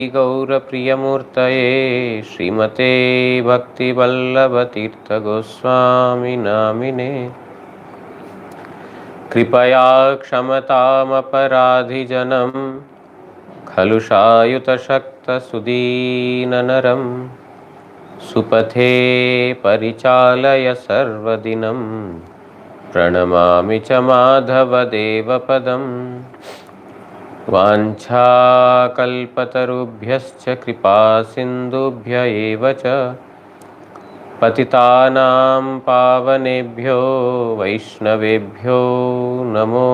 गौरप्रियमूर्तये श्रीमते भक्तिवल्लभतीर्थगोस्वामी नामिने कृपया क्षमतामपराधिजनं खलु शायुतशक्तसुदीननरं सुपथे परिचालय सर्वदिनं प्रणमामि च माधवदेवपदम् वाञ्छाकल्पतरुभ्यश्च कृपासिन्धुभ्य एव च पतितानां पावनेभ्यो वैष्णवेभ्यो नमो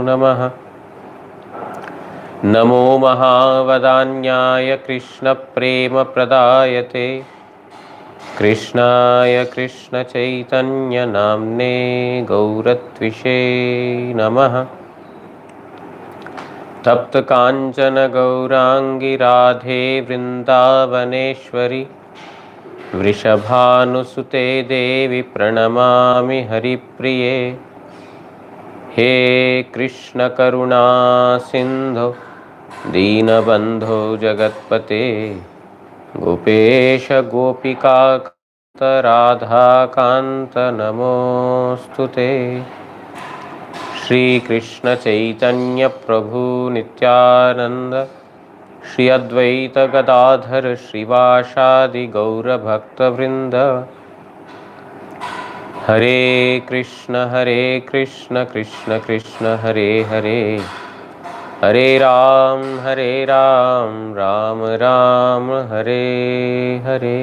नमः। नमो महावदान्याय कृष्णप्रेमप्रदायते कृष्णाय कृष्णचैतन्यनाम्ने गौरत्विषे नमः। तप्त कांचन गौरांगी राधे वृंदावनेश्वरी वृषभानुसुते देवी प्रणमामि हरिप्रिये। हे कृष्ण करुणा सिंधु दीनबंधो जगत्पते गोपेश गोपिकान्त राधाकान्त नमोस्तुते। श्री कृष्ण चैतन्य प्रभु नित्यानंद श्री अद्वैत गदाधर श्रीवासादि गौर भक्तवृंद। हरे कृष्ण कृष्ण कृष्ण हरे हरे हरे राम राम राम हरे हरे।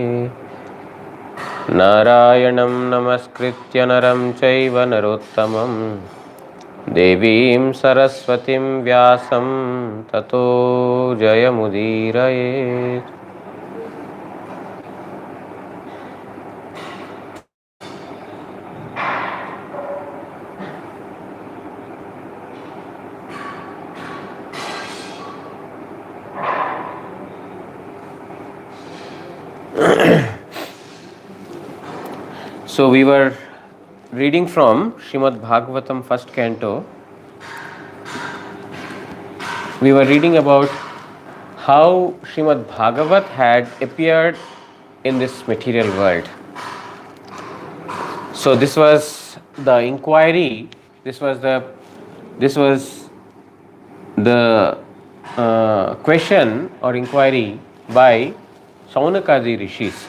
नारायणं नमस्कृत्य नरं चैव नरोत्तमं देवीं सरस्वतीं व्यासं ततो जयमुदीरयेत्। So we were reading from Srimad Bhagavatam first canto. We were reading about how Srimad Bhagavat had appeared in this material world. So this was the inquiry. This was the question or inquiry by Sounaka the Rishis.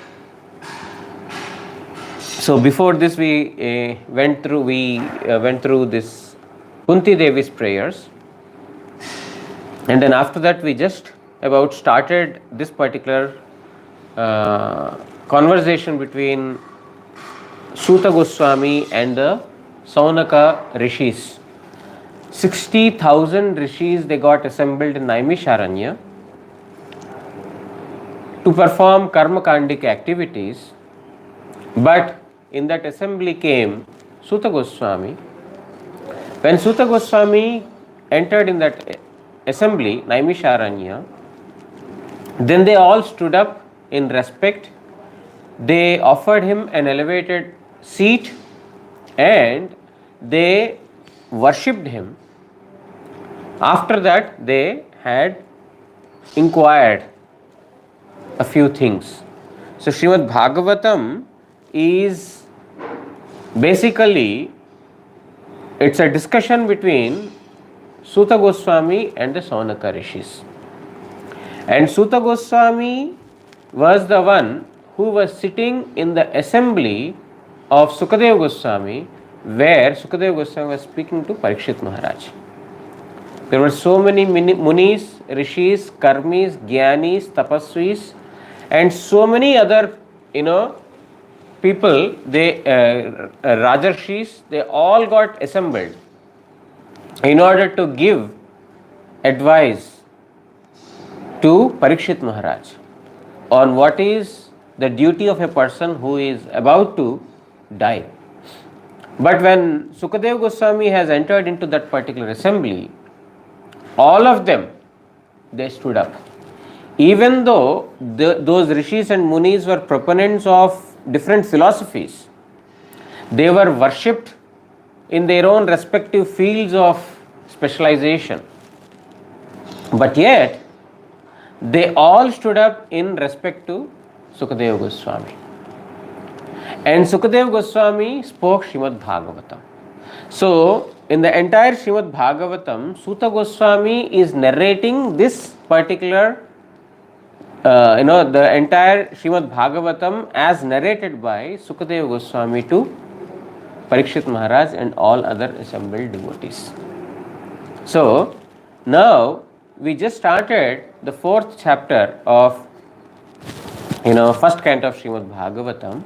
So before this we went through this Kunti Devi's prayers, and then after that we just about started this particular conversation between Suta Goswami and the Sounaka Rishis. 60,000 Rishis, they got assembled in Naimisharanya to perform karmakandic activities, but in that assembly came Suta Goswami. When Suta Goswami entered in that assembly, Naimisharanya, then they all stood up in respect. They offered him an elevated seat and they worshipped him. After that, they had inquired a few things. So Srimad Bhagavatam is basically, it's a discussion between Suta Goswami and the Sounaka Rishis. And Suta Goswami was the one who was sitting in the assembly of Sukadeva Goswami, where Sukadeva Goswami was speaking to Parikshit Maharaj. There were so many munis, rishis, karmis, jnanis, tapasvis, and so many other, people, they rajarshis, they all got assembled in order to give advice to Parikshit Maharaj on what is the duty of a person who is about to die. But when Sukadeva Goswami has entered into that particular assembly, all of them, they stood up. Even though those rishis and munis were proponents of different philosophies, they were worshipped in their own respective fields of specialization. But yet, they all stood up in respect to Sukadeva Goswami. And Sukadeva Goswami spoke Srimad Bhagavatam. So, in the entire Srimad Bhagavatam, Suta Goswami is narrating this particular, the entire Srimad Bhagavatam as narrated by Sukadeva Goswami to Parikshit Maharaj and all other assembled devotees. So, now we just started the 4th chapter of, first canto of Srimad Bhagavatam,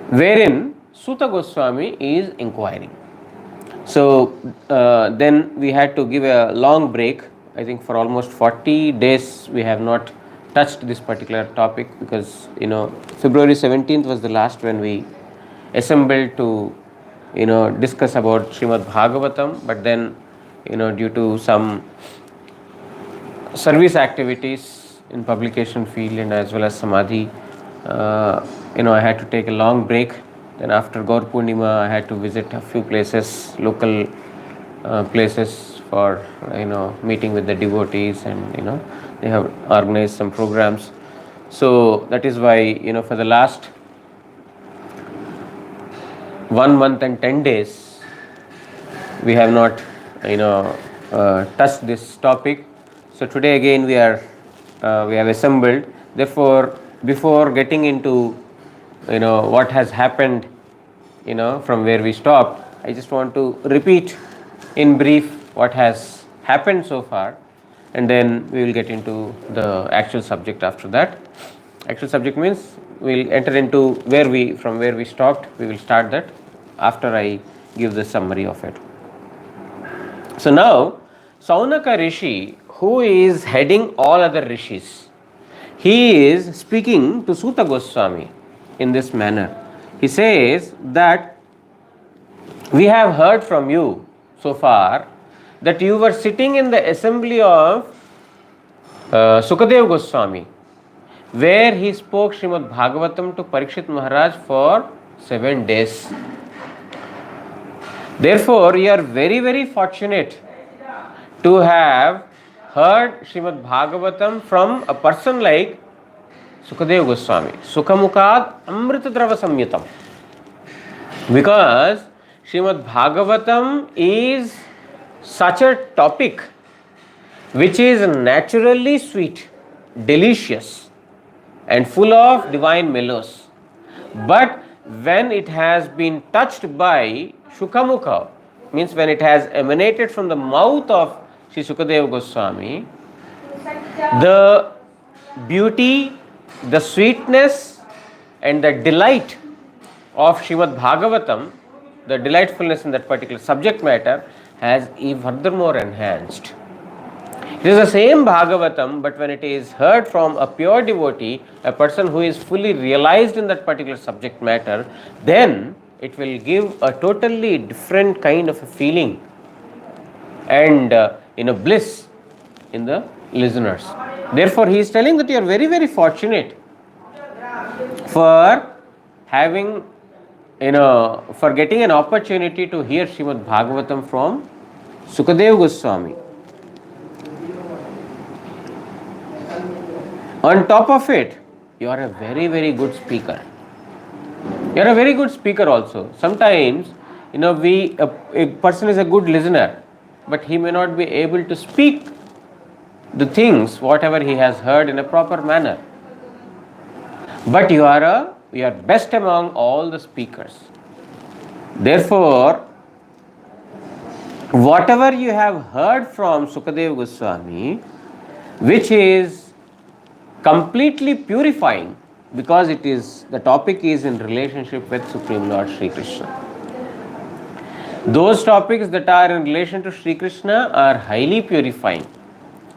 wherein Suta Goswami is inquiring. So, then we had to give a long break. I think for almost 40 days we have not touched this particular topic because, February 17th was the last when we assembled to, discuss about Srimad Bhagavatam, but then, due to some service activities in publication field and as well as Samadhi, I had to take a long break. Then after Gaur Purnima, I had to visit a few places, local places for, meeting with the devotees, and, they have organized some programs. So that is why, for the last 1 month and 10 days, we have not, touched this topic. So today again we have assembled. Therefore, before getting into what has happened, from where we stopped, I just want to repeat in brief what has happened so far, and then we will get into the actual subject after that. Actual subject means we will enter into from where we stopped. We will start that after I give the summary of it. So now, Sounaka Rishi, who is heading all other rishis, he is speaking to Suta Goswami in this manner. He says that we have heard from you so far that you were sitting in the assembly of Sukadeva Goswami, where he spoke Srimad Bhagavatam to Parikshit Maharaj for 7 days. Therefore, you are very, very fortunate to have heard Srimad Bhagavatam from a person like Sukadeva Goswami, Sukhamukad Amritadrava Samyutam. Because Srimad Bhagavatam is such a topic which is naturally sweet, delicious, and full of divine mellows. But when it has been touched by Shukhamukha, means when it has emanated from the mouth of Sri Sukadeva Goswami, the beauty, the sweetness and the delight of Srimad Bhagavatam, the delightfulness in that particular subject matter has even furthermore enhanced. It is the same Bhagavatam, but when it is heard from a pure devotee, a person who is fully realized in that particular subject matter, then it will give a totally different kind of a feeling and bliss in the listeners. Therefore, he is telling that you are very, very fortunate for having, for getting an opportunity to hear Srimad Bhagavatam from Sukadeva Goswami. On top of it, you are a very, very good speaker. You are a very good speaker also. Sometimes, a person is a good listener, but he may not be able to speak the things, whatever he has heard, in a proper manner. But you are best among all the speakers. Therefore, whatever you have heard from Sukadeva Goswami, which is completely purifying, because the topic is in relationship with Supreme Lord Sri Krishna. Those topics that are in relation to Sri Krishna are highly purifying.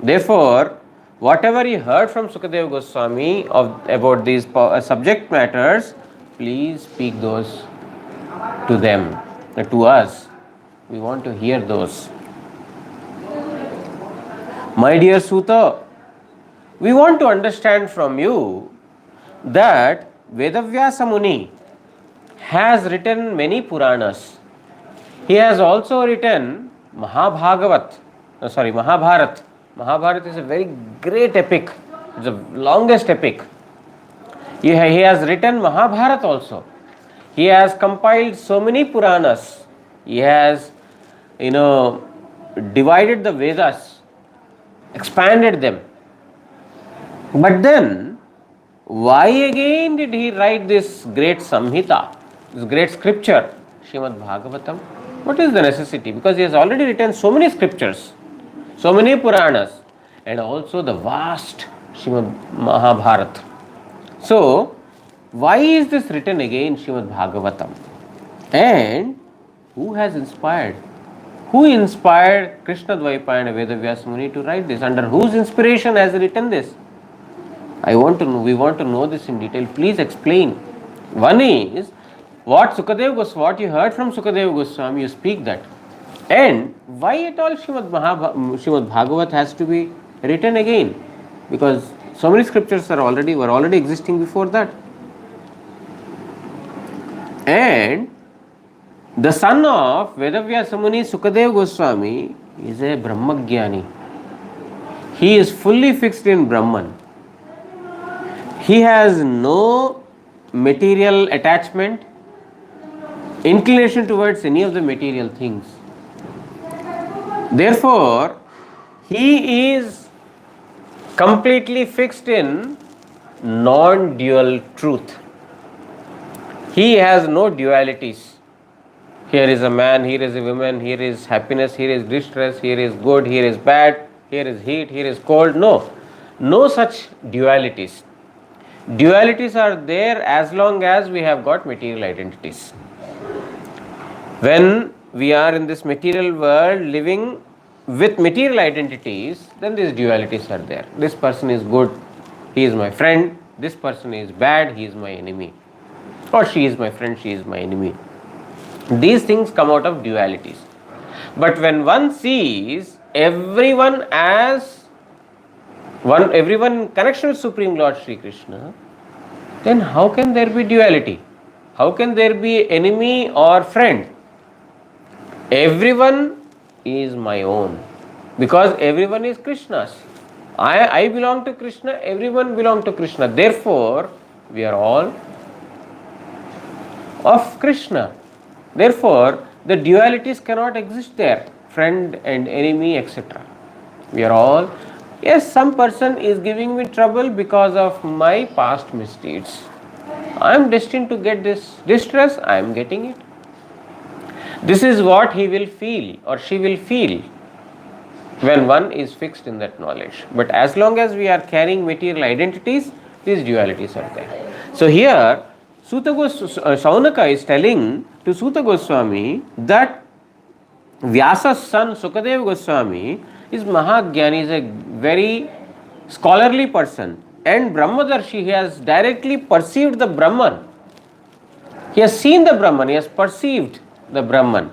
Therefore, whatever you heard from Sukadeva Goswami about these subject matters, please speak those to them, to us. We want to hear those. My dear Suta, we want to understand from you that Vedavyasa Muni has written many Puranas. He has also written Mahabharat. Mahabharata is a very great epic. It's the longest epic. He has written Mahabharata also. He has compiled so many Puranas. He has, divided the Vedas, expanded them. But then, why again did he write this great Samhita, this great scripture, Srimad Bhagavatam? What is the necessity? Because he has already written so many scriptures, so many Puranas, and also the vast Srimad Mahabharata. So, why is this written again, Srimad Bhagavatam? And who has inspired? Who inspired Krishna Dvaipayana Vedavyasa Muni to write this? Under whose inspiration has he written this? We want to know this in detail. Please explain. One is what you heard from Sukadeva Goswami, you speak that. And why at all Srimad Bhagavat has to be written again? Because so many scriptures were already existing before that. And the son of Vedavyasa Muni, Sukadeva Goswami, is a Brahmagyani. He is fully fixed in Brahman. He has no material attachment, inclination towards any of the material things. Therefore, he is completely fixed in non-dual truth. He has no dualities. Here is a man, here is a woman, here is happiness, here is distress, here is good, here is bad, here is heat, here is cold. No such dualities. Dualities are there as long as we have got material identities. When we are in this material world living with material identities, then these dualities are there. This person is good, he is my friend. This person is bad, he is my enemy. Or she is my friend, she is my enemy. These things come out of dualities. But when one sees everyone in connection with Supreme Lord Sri Krishna, then how can there be duality? How can there be enemy or friend? Everyone is my own, because everyone is Krishna's. I belong to Krishna, everyone belongs to Krishna. Therefore, we are all of Krishna. Therefore, the dualities cannot exist there, friend and enemy, etc. We are all, yes, some person is giving me trouble because of my past misdeeds. I am destined to get this distress, I am getting it. This is what he will feel or she will feel when one is fixed in that knowledge. But as long as we are carrying material identities, these dualities are there. So here, Sounaka is telling to Suta Goswami that Vyasa's son Sukadeva Goswami is Mahagyani, is a very scholarly person, and Brahmadarshi, he has directly perceived the Brahman. He has seen the Brahman, he has perceived the Brahman.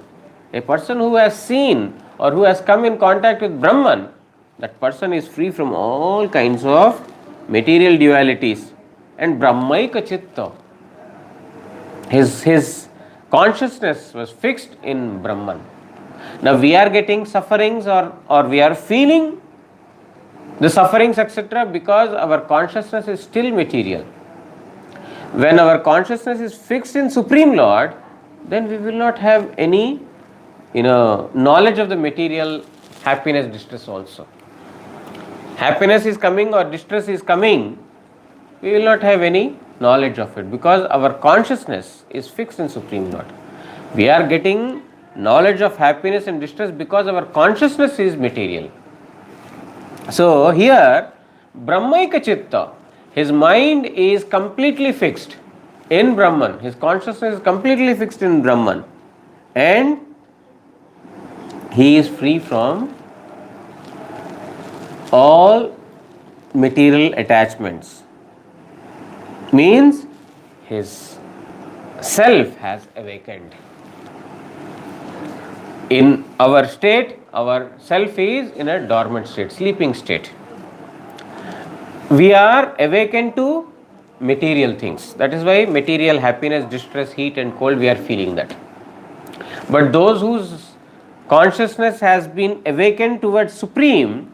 A person who has seen or who has come in contact with Brahman, that person is free from all kinds of material dualities. And Brahmaika Chitta, his consciousness was fixed in Brahman. Now we are getting sufferings or we are feeling the sufferings, etc., because our consciousness is still material. When our consciousness is fixed in Supreme Lord, then we will not have any knowledge of the material happiness, distress also. Happiness is coming or distress is coming, we will not have any knowledge of it, because our consciousness is fixed in Supreme Lord. We are getting knowledge of happiness and distress because our consciousness is material. So here, Brahmaika Chitta, his mind is completely fixed in Brahman, his consciousness is completely fixed in Brahman, and he is free from all material attachments. Means his self has awakened. In our state, our self is in a dormant state, sleeping state. We are awakened to material things. That is why material happiness, distress, heat and cold, we are feeling that. But those whose consciousness has been awakened towards Supreme,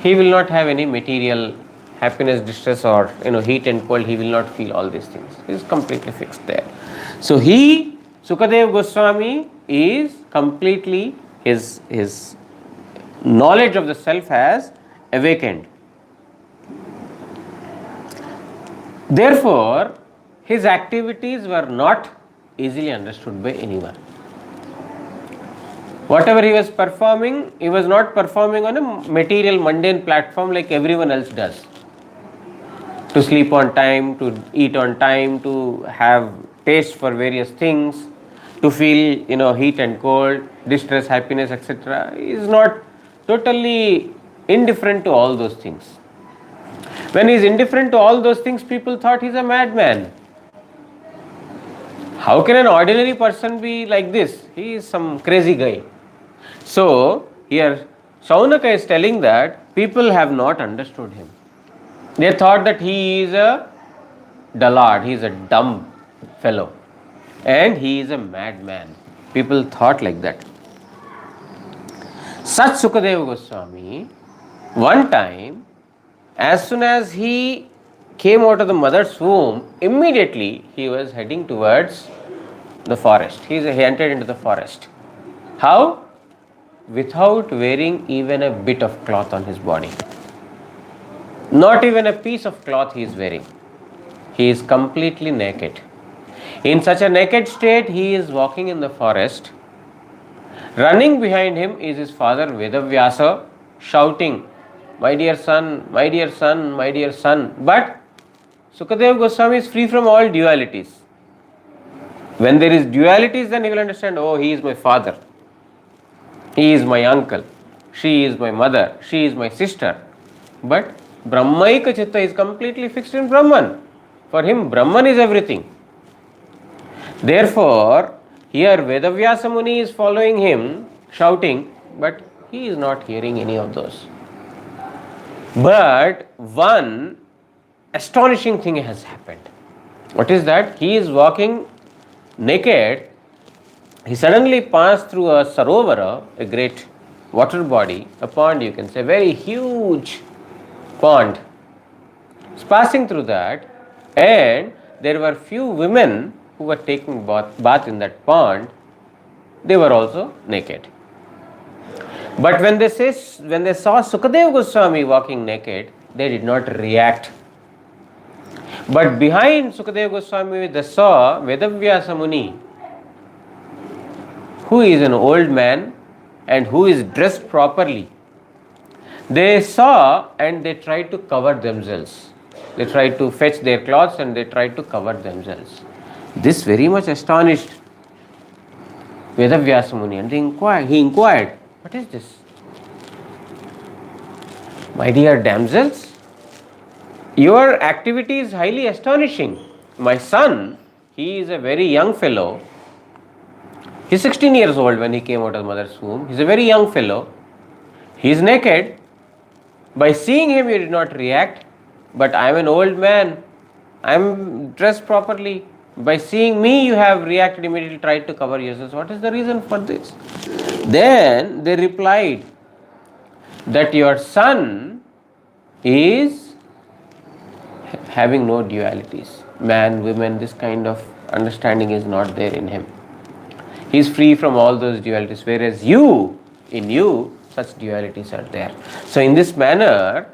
he will not have any material happiness, distress, or heat and cold. He will not feel all these things. He is completely fixed there. So Sukadev Goswami, is completely, his knowledge of the self has awakened. Therefore his activities were not easily understood by anyone. Whatever he was performing, he was not performing on a material mundane platform like everyone else does. To sleep on time, to eat on time, to have taste for various things, to feel heat and cold, distress, happiness, etc. He is not totally indifferent to all those things. When he is indifferent to all those things, people thought he is a madman. How can an ordinary person be like this? He is some crazy guy. So here Sounaka is telling that people have not understood him. They thought that he is a dullard, he is a dumb fellow, and he is a madman. People thought like that. Such Sukadeva Goswami, one time, as soon as he came out of the mother's womb, immediately he was heading towards the forest. He entered into the forest. How? Without wearing even a bit of cloth on his body. Not even a piece of cloth he is wearing. He is completely naked. In such a naked state, he is walking in the forest. Running behind him is his father Vedavyasa, shouting, "My dear son, my dear son, my dear son." But Sukadeva Goswami is free from all dualities. When there is dualities, then he will understand, oh, he is my father, he is my uncle, she is my mother, she is my sister. But Brahmaika Chitta is completely fixed in Brahman. For him, Brahman is everything. Therefore, here Vedavyasa Muni is following him, shouting, but he is not hearing any of those. But one astonishing thing has happened. What is that? He is walking naked. He suddenly passed through a sarovara, a great water body, a pond, you can say, very huge pond. He is passing through that, and there were few women who were taking bath in that pond. They were also naked. But when they saw Sukadeva Goswami walking naked, they did not react. But behind Sukadeva Goswami, they saw Vedavyasa Muni, who is an old man and who is dressed properly. They saw and they tried to cover themselves. They tried to fetch their clothes and they tried to cover themselves. This very much astonished Vedavyasa Muni, and he inquired, what is this? My dear damsels, your activity is highly astonishing. My son, he is a very young fellow. He is 16 years old when he came out of mother's womb. He is a very young fellow. He is naked. By seeing him, you did not react. But I am an old man. I am dressed properly. By seeing me, you have reacted immediately, tried to cover yourselves. What is the reason for this? Then they replied that your son is having no dualities. Man, women, this kind of understanding is not there in him. He is free from all those dualities, whereas in you, such dualities are there. So in this manner,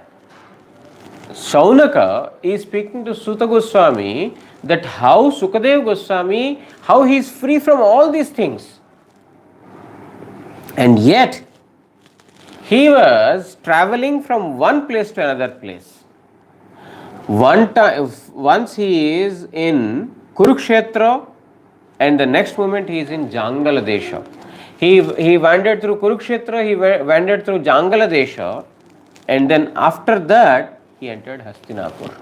Sounaka is speaking to Suta Goswami that how Sukadeva Goswami, how he is free from all these things. And yet, he was traveling from one place to another place. Once he is in Kurukshetra, and the next moment he is in Jangala Desha. He wandered through Kurukshetra, he wandered through Jangala Desha, and then after that he entered Hastinapur.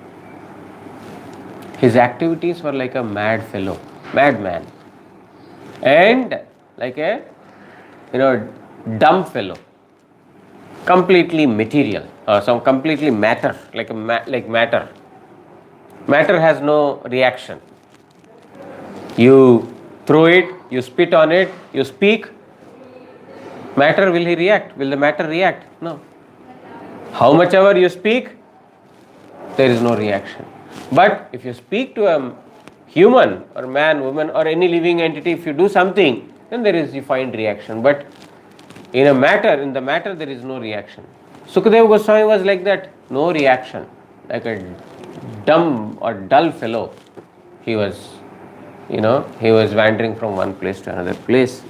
His activities were like a madman, and like a dumb fellow, completely material, some completely matter, like matter. Matter has no reaction. You throw it, you spit on it, you speak. Matter, will he react? Will the matter react? No. How much ever you speak, there is no reaction. But if you speak to a human or man, woman or any living entity, if you do something, then you find reaction. But in the matter there is no reaction. Sukadeva Goswami was like that, no reaction, like a dumb or dull fellow. He was, he was wandering from one place to another place.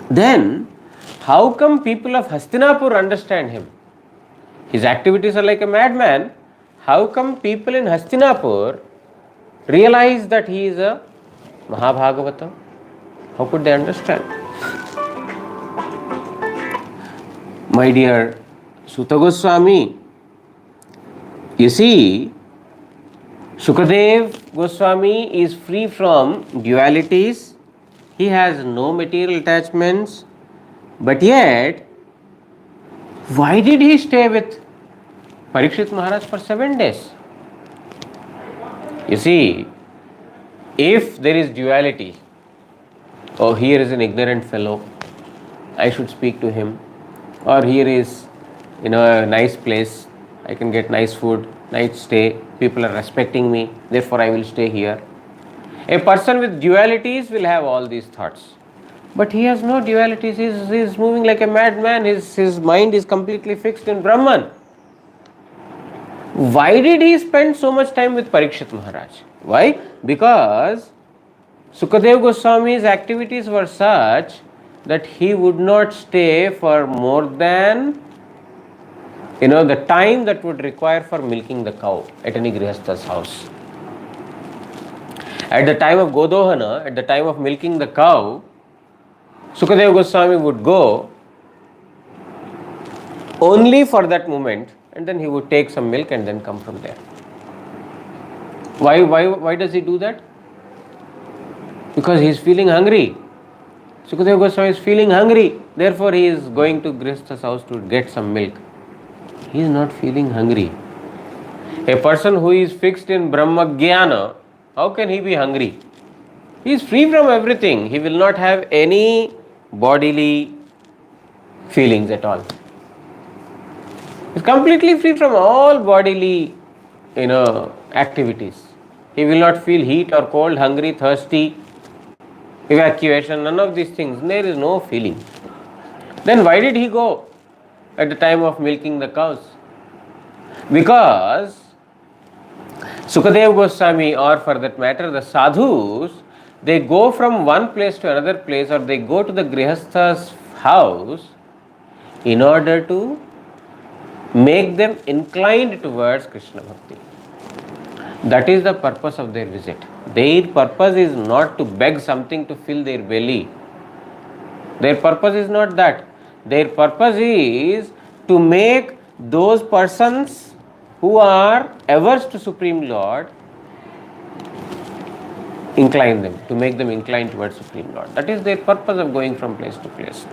Then, how come people of Hastinapur understand him? His activities are like a madman. How come people in Hastinapur realize that he is a Mahabhagavata? How could they understand? My dear Suta Goswami, you see, Sukadev Goswami is free from dualities. He has no material attachments. But yet, why did he stay with Parikshit Maharaj for 7 days? You see, if there is duality, oh, here is an ignorant fellow, I should speak to him. Or here is, a nice place, I can get nice food, nice stay, people are respecting me, therefore I will stay here. A person with dualities will have all these thoughts. But he has no dualities, he is moving like a madman, his mind is completely fixed in Brahman. Why did he spend so much time with Parikshit Maharaj? Why? Because Sukadev Goswami's activities were such that he would not stay for more than the time that would require for milking the cow at any Grihastha's house. At the time of Godohana, at the time of milking the cow, Sukadev Goswami would go only for that moment, and then he would take some milk and then come from there. Why does he do that? Because he is feeling hungry. Sukadev Goswami is feeling hungry, therefore he is going to Grihastha's house to get some milk. He is not feeling hungry. A person who is fixed in Brahma Jnana, how can he be hungry? He is free from everything. He will not have any bodily feelings at all. He is completely free from all bodily, activities. He will not feel heat or cold, hungry, thirsty, evacuation, none of these things. There is no feeling. Then why did he go at the time of milking the cows? Because Sukadev Goswami, or for that matter the sadhus, they go from one place to another place, or they go to the Grihastha's house in order to make them inclined towards Krishna Bhakti. That is the purpose of their visit. Their purpose is not to beg something to fill their belly. Their purpose is not that. Their purpose is to make those persons who are averse to Supreme Lord, incline them, to make them inclined towards Supreme Lord. That is their purpose of going from place to place.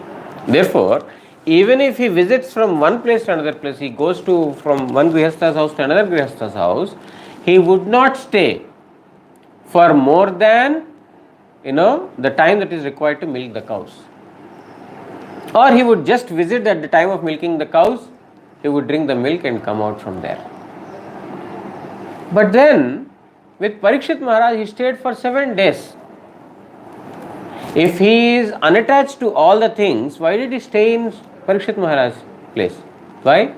Therefore, even if he visits from one place to another place, he goes from one Grihastha's house to another Grihastha's house, he would not stay for more than the time that is required to milk the cows. Or he would just visit at the time of milking the cows, he would drink the milk and come out from there. But then, with Parikshit Maharaj, he stayed for 7 days. If he is unattached to all the things, why did he stay in Parikshit Maharaj's place? Why?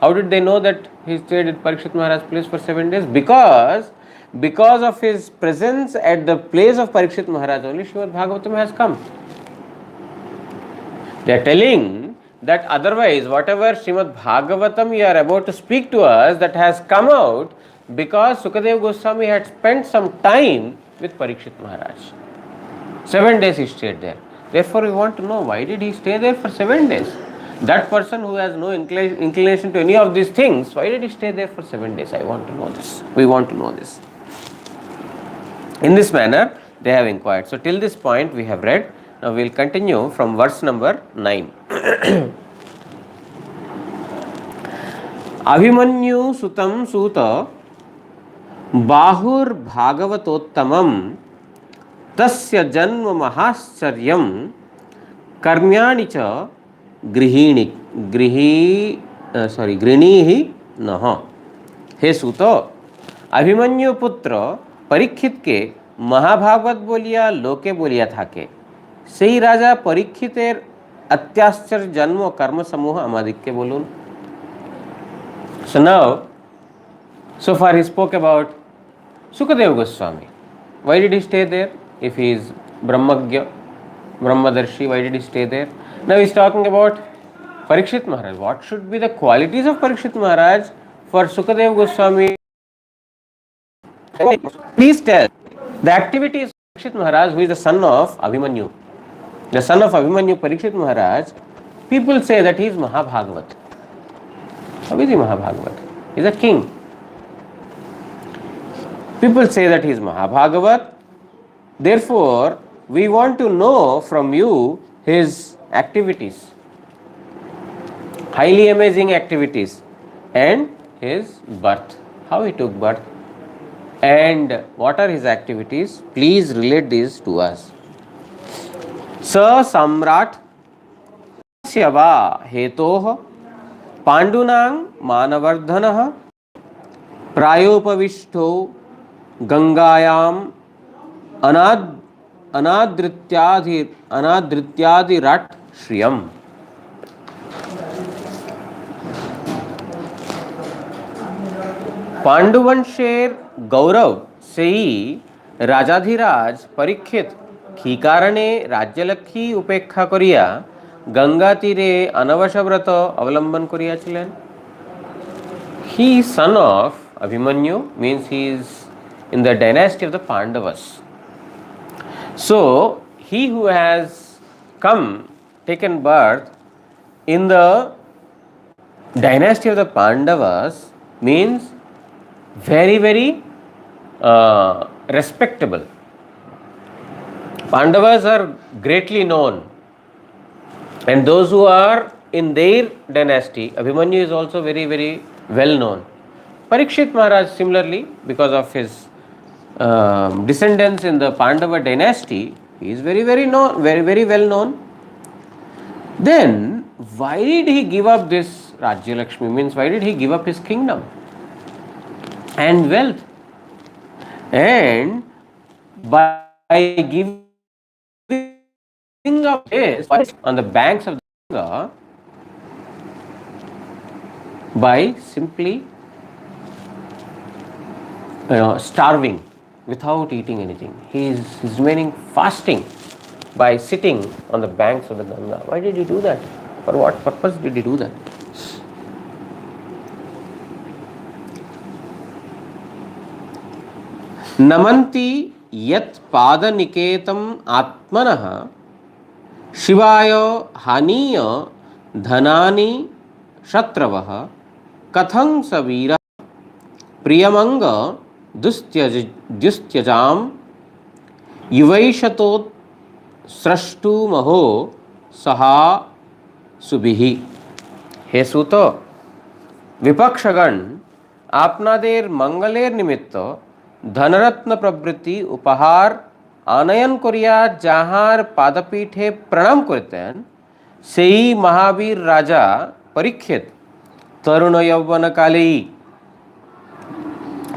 How did they know that he stayed at Parikshit Maharaj's place for 7 days? Because of his presence at the place of Parikshit Maharaj, only Srimad Bhagavatam has come. They are telling that otherwise, whatever Srimad Bhagavatam you are about to speak to us, that has come out because Sukadev Goswami had spent some time with Parikshit Maharaj. 7 days he stayed there. Therefore, we want to know, why did he stay there for 7 days? That person who has no inclination to any of these things, why did he stay there for 7 days? I want to know this. We want to know this. In this manner, they have inquired. So, till this point we have read. Now, we will continue from verse number 9. Abhimanyu sutam suta bahur bhagavatottamam tasya janma mahascharyam karmyani cha grihini गृणीहि नः। हे सूत, अभिमन्यु पुत्र परीक्षित के महाभागवत बोलिया लोके बोलिया थाके, সেই রাজা পরীক্ষিতের অত্যাশ্চর্য জন্ম কর্ম সমূহ আমাদিগকে বলুন। So now, so far he spoke about Sukadeva Goswami. Why did he stay there? If he is Brahmagya, Brahmadarshi, why did he stay there? Now he is talking about Parikshit Maharaj. What should be the qualities of Parikshit Maharaj for Sukadeva Goswami? Please tell the activities of Parikshit Maharaj, who is the son of Abhimanyu. The son of Abhimanyu, Parikshit Maharaj, people say that he is Mahabhagavat. How is he Mahabhagavat? He is a king. People say that he is Mahabhagavat. Therefore, we want to know from you his activities, highly amazing activities, and his birth, how he took birth, and what are his activities. Please relate these to us. Sa Samrat Syava Hetoh Pandunang Manavardhanah Prayopavishto Gangayam Anadrityadi Rat Shriyam. पांडुवंशेर गौरव से ही राजाधिराज परीक्षित की कारणे राज्यलक्ष्मी उपेक्षा करिया गंगा तीरे अनवश व्रत अवलंबन करियाছিলেন. He is son of Abhimanyu, means he is in the dynasty of the Pandavas. So he who has taken birth in the dynasty of the Pandavas means very, very respectable. Pandavas are greatly known, and those who are in their dynasty, Abhimanyu is also very, very well known. Parikshit Maharaj similarly, because of his descendants in the Pandava dynasty, he is very, very known, very, very well known. Then why did he give up this Rajya Lakshmi? Means why did he give up his kingdom and wealth? And by giving up this on the banks of the Ganga, by simply starving without eating anything, he is remaining fasting by sitting on the banks of the Ganga. Why did he do that? For what purpose did he do that? नमन्ति यत् पादनिकेतम आत्मनः शिवाय हानीय धनानि शत्रवः कथं स वीरः प्रियमंग दुस्त्यजाम युवैषतोत् स्रष्टु महो सहा सुबिहि. हे सूत, विपक्षगण आपनादेर मंगलेर निमित्त धनरत्न प्रभृति उपहार आनयन करिया जाहार पादपीठे प्रणाम करतेन सेई महावीर राजा परीक्षित तरुण यौवन कालेई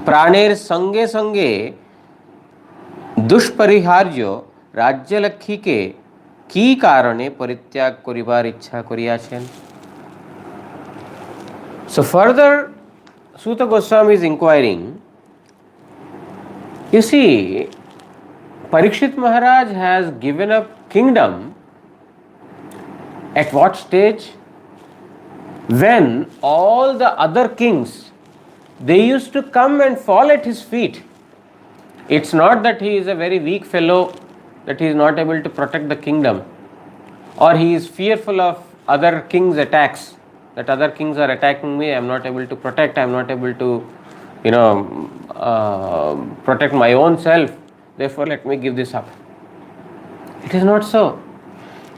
प्राणेर संगे संगे दुष्परिहार्य राज्यलक्ष्मी के की कारणे परित्याग करिबार इच्छा करियाछेन. So further Suta Goswami is inquiring. You see, Parikshit Maharaj has given up kingdom at what stage? When all the other kings, they used to come and fall at his feet. It's not that he is a very weak fellow, that he is not able to protect the kingdom, or he is fearful of other kings' attacks, that other kings are attacking me, I am not able to protect, I am not able to protect my own self, therefore let me give this up. It is not so.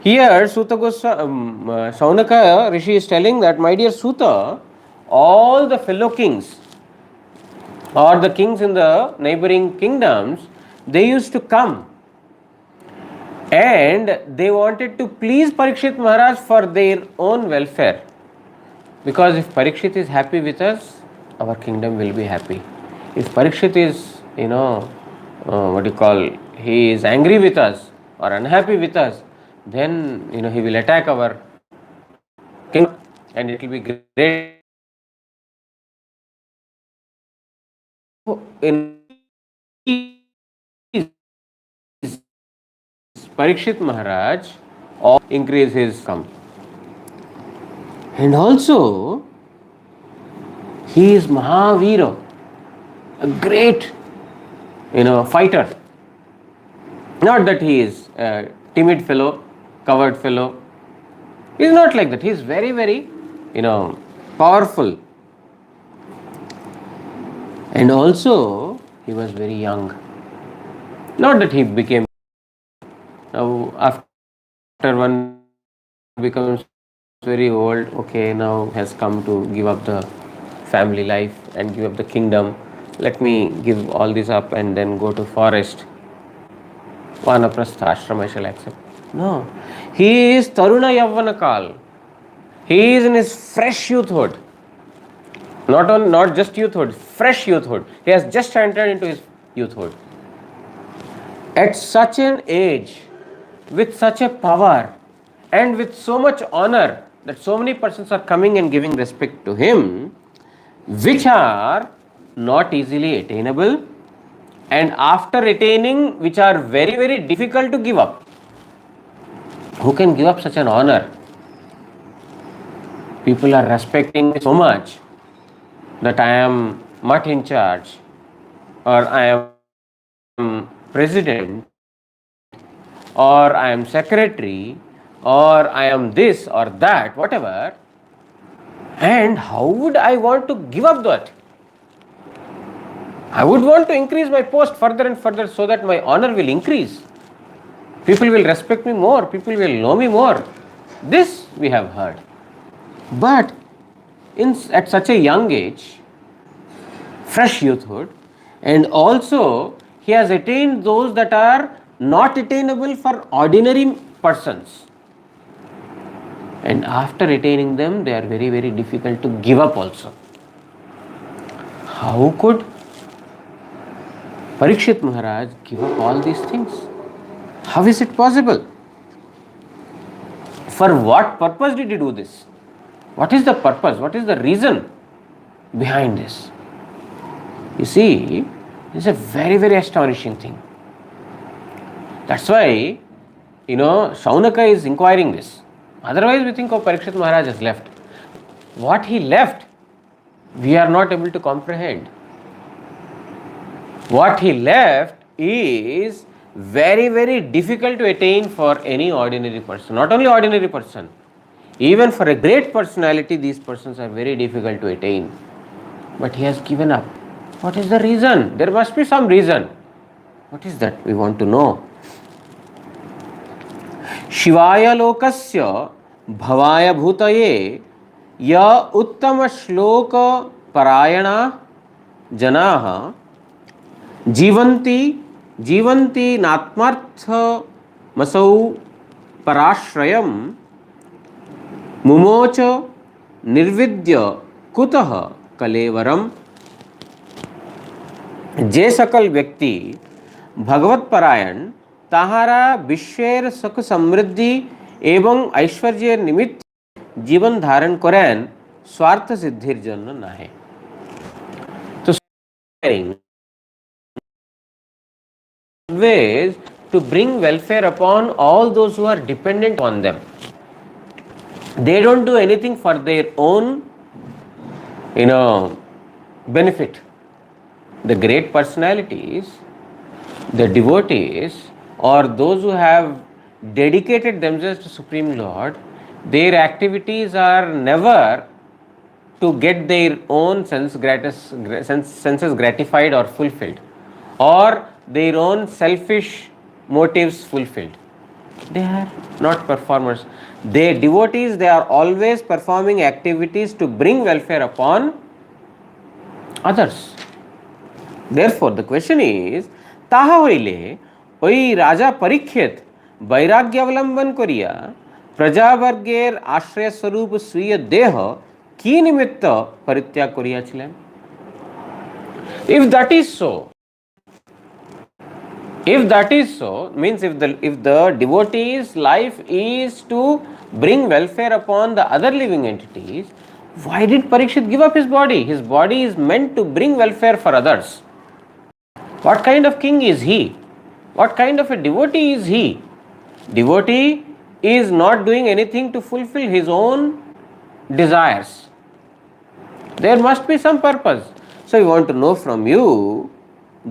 Here Sounaka Rishi is telling that, my dear Suta, all the fellow kings or the kings in the neighboring kingdoms, they used to come and they wanted to please Parikshit Maharaj for their own welfare. Because if Parikshit is happy with us, our kingdom will be happy. If Parikshit is, what do you call, he is angry with us or unhappy with us, then he will attack our kingdom, and it will be great. Parikshit Maharaj or increase his income. And also, he is Mahavira, a great, fighter. Not that he is a timid fellow, coward fellow. He is not like that. He is very, very, powerful. And also, he was very young. Not that he became. Now, after one becomes very old, okay, now has come to give up the family life and give up the kingdom. Let me give all this up and then go to forest. Vanaprastha ashram I shall accept. No. He is Taruna Yavvanakal. He is in his fresh youthhood. Not just youthhood, fresh youthhood. He has just entered into his youthhood. At such an age, with such a power, and with so much honor that so many persons are coming and giving respect to him, which are not easily attainable, and after attaining, which are very, very difficult to give up. Who can give up such an honor? People are respecting me so much that I am mutt in charge, or I am president, or I am secretary, or I am this or that, whatever. And how would I want to give up that? I would want to increase my post further and further so that my honor will increase. People will respect me more, people will know me more. This we have heard. But at such a young age, fresh youthhood, and also he has attained those that are not attainable for ordinary persons. And after attaining them, they are very, very difficult to give up also. How could Parikshit Maharaj give up all these things? How is it possible? For what purpose did he do this? What is the purpose? What is the reason behind this? You see, it's a very, very astonishing thing. That's why, Sounaka is inquiring this. Otherwise, we think, Parikshit Maharaj has left. What he left, we are not able to comprehend. What he left is very, very difficult to attain for any ordinary person. Not only ordinary person, even for a great personality, these persons are very difficult to attain. But he has given up. What is the reason? There must be some reason. What is that? We want to know. शिवाय लोकस्य भवाय भूतये य उत्तम श्लोक परायणा जनाः जीवन्ति नात्मर्थमसौ पराश्रयं मुमोच निर्विद्य कुतः कलेवरम। जे सकल व्यक्ति भगवत परायण ताहारा विश्वेर सुख समृद्धि एवं ऐश्वर्य निमित्त जीवन धारण करें स्वार्थ सिद्धिर जन्य नाहे। तो ways to bring welfare upon all those who are dependent on them. They don't do anything for their own, benefit. The great personalities, the devotees, or those who have dedicated themselves to Supreme Lord, their activities are never to get their own senses gratified or fulfilled, or their own selfish motives fulfilled. They are not performers. They devotees, they are always performing activities to bring welfare upon others. Therefore, the question is, তাহা হইলে ওই রাজা পরীক্ষিত বৈরাগ্য অবলম্বন করিয়া প্রজাবর্গের আশ্রয় স্বরূপ স্বীয় দেহ কি নিমিত্ত পরিত্যাগ করিয়াছিলেন? If that is so, means if the devotee's life is to bring welfare upon the other living entities, why did Parikshit give up his body? His body is meant to bring welfare for others. What kind of king is he? What kind of a devotee is he? Devotee is not doing anything to fulfill his own desires. There must be some purpose. So we want to know from you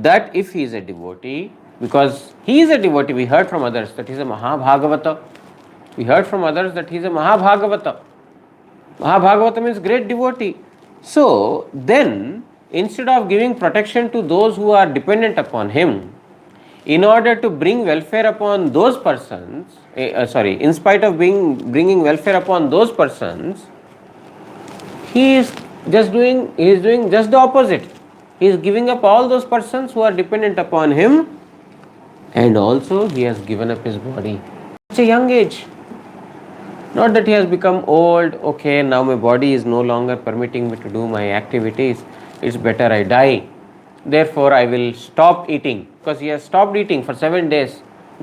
that if he is a devotee, because he is a devotee, we heard from others that he is a Mahabhagavata. We heard from others that he is a Mahabhagavata. Mahabhagavata means great devotee. So then, instead of giving protection to those who are dependent upon him, in order to bring welfare upon those persons, in spite of bringing welfare upon those persons, he is doing just the opposite. He is giving up all those persons who are dependent upon him, and also he has given up his body at a young age. Not that he has become old, okay, now my body is no longer permitting me to do my activities, it's better I die, therefore I will stop eating. Because he has stopped eating for 7 days.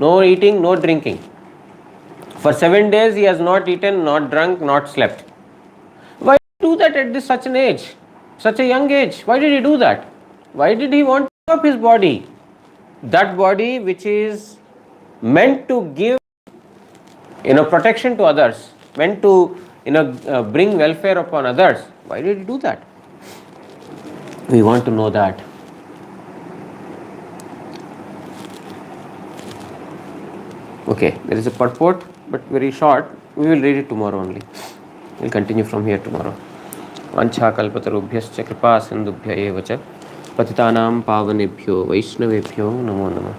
No eating, no drinking. For 7 days he has not eaten, not drunk, not slept. Why do that at such an age, such a young age? Why did he do that? Why did he want to give up his body? That body which is meant to give protection to others, meant to bring welfare upon others. Why did he do that? We want to know that. Okay, there is a purport, but very short. We will read it tomorrow only. We will continue from here tomorrow. Vancha kalpatarubhyascha kripa sindubhya eva cha patitanam pavanebhyo vaishnavebhyo namo namah.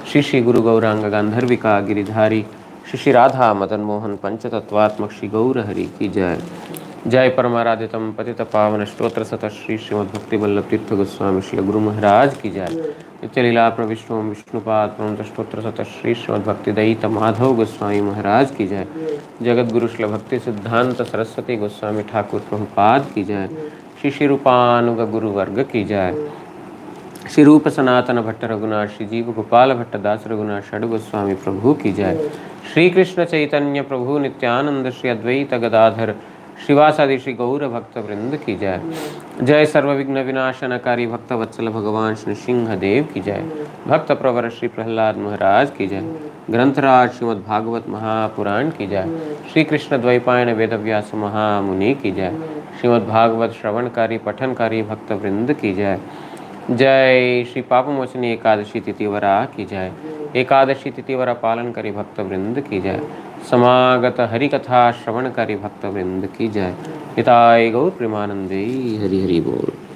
Shri Shri Guru Gauranga Gandharvika Giridhari Shri Shri Radha Madan Mohan Panchatattvatmak Shri Gaura Hari ki jai. जय परमाराधितम पतित पावन स्तोत्र सत श्री श्रीमद् भक्ति वल्लभ तीर्थ गोस्वामी श्री गुरु महाराज की जय. नित्य लीला प्रविष्णु विष्णुपाद प्रमथ स्तोत्र सत श्री श्रीमद् भक्ति दयित माधव गोस्वामी महाराज की जय. जगत गुरु श्री भक्ति सिद्धांत सरस्वती गोस्वामी ठाकुर प्रभुपाद की जय. श्री श्री रूपानुग गुरु वर्ग की जय. श्री रूप सनातन भट्ट रघुनाथ श्री जीव गोपाल भट्ट दास रघुनाथ षड गोस्वामी प्रभु की जय. श्री कृष्ण चैतन्य प्रभु नित्यानंद श्री अद्वैत गदाधर श्रीवासादि श्री गौर भक्त वृंद की जय. जय सर्व विघ्न विनाशनकारी भक्त वत्सल भगवान श्री सिंह देव की जय. भक्त प्रवर श्री प्रहलाद महाराज की जय. ग्रंथराज श्रीमद् भागवत महापुराण की जय. श्री कृष्ण द्वैपायन वेदव्यास महामुनि की जय. श्रीमद् भागवत श्रवणकारी पठनकारी भक्त वृंद की जय. जय श्री पापमोचनी एकादशी तिथिवरा की जय. एकादशी तिथिवरा पालन करी भक्त वृंद की जय. समागत हरि कथा श्रवण करी भक्त वृंद की जय. हिताय गौर प्रेमानंदे हरि हरि बोल.